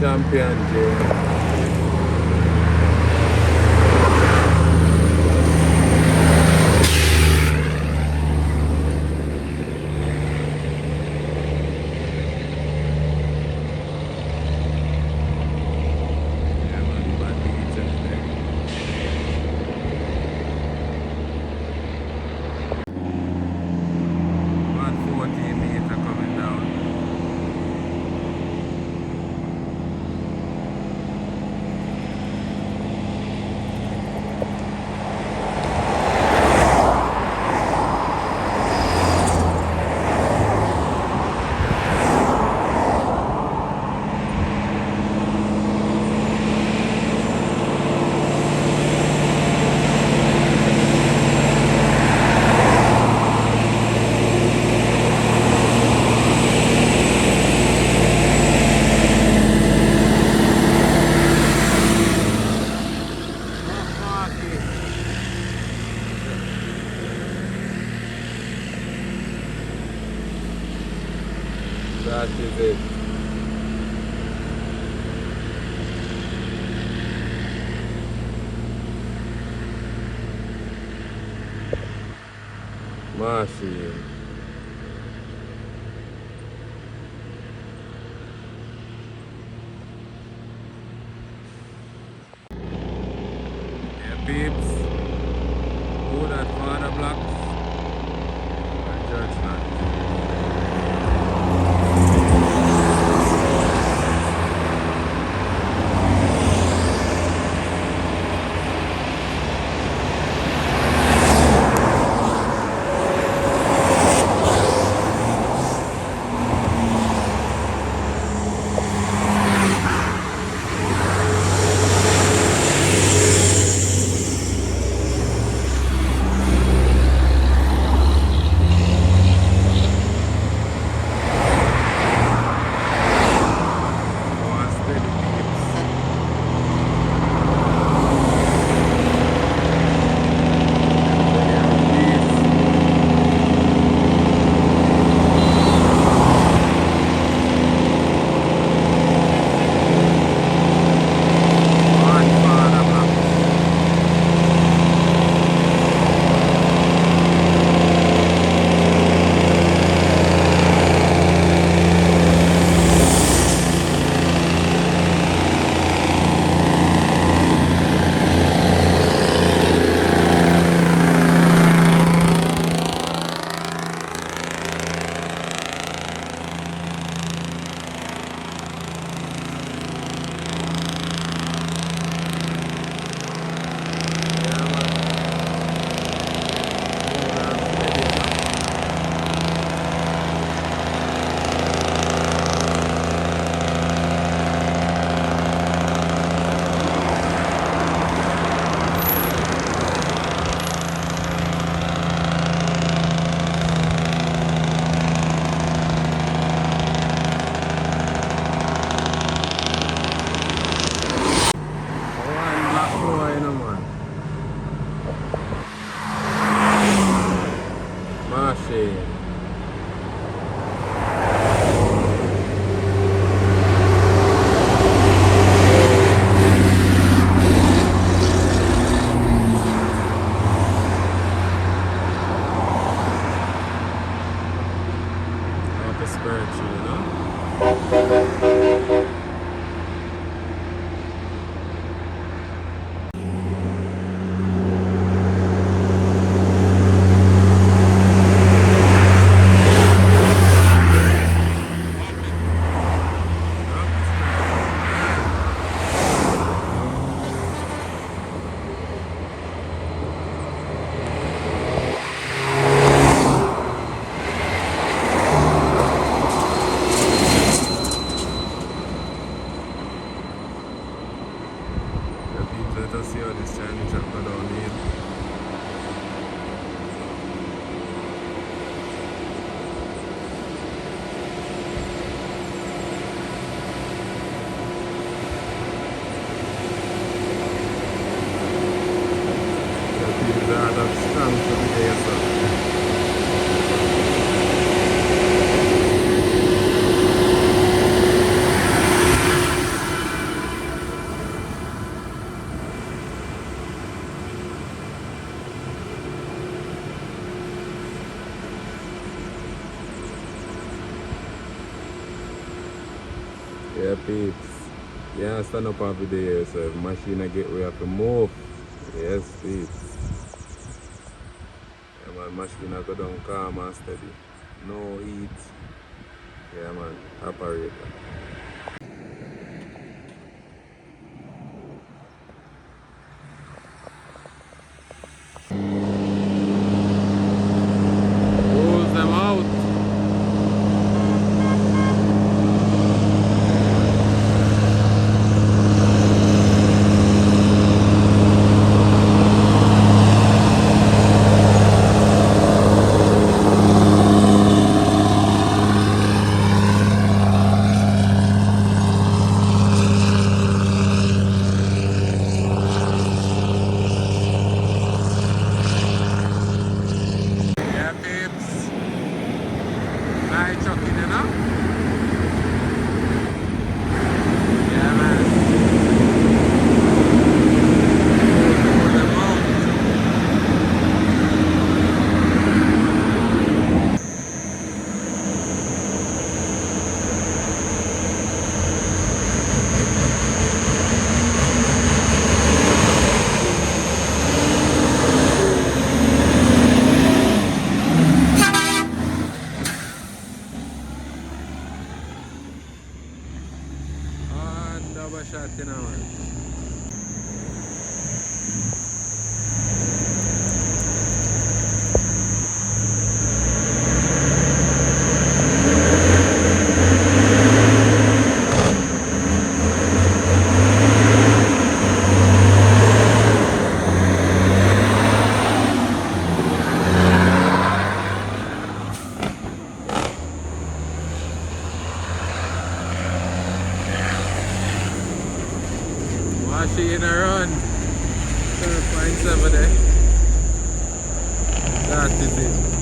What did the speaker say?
champion, Jay. That is it. Machine. Yeah, peeps. Who that father blocks? Judgment. Spiritual, you know? Let us see how this Chinese truck go down here. The people are that strong to the day, so. Yeah, peeps. Yeah, stand up every day here, so if machine I get we have to move. Yes, peeps. Yeah, man, machine I go down calm and steady. No heat. Yeah, man, operator. Rules them out. Yeah, peeps. Night trucking, you know? Yeah, man. Rules them out. Ah, double shot, you know, man. Machine a run. 12.7 there. That is it.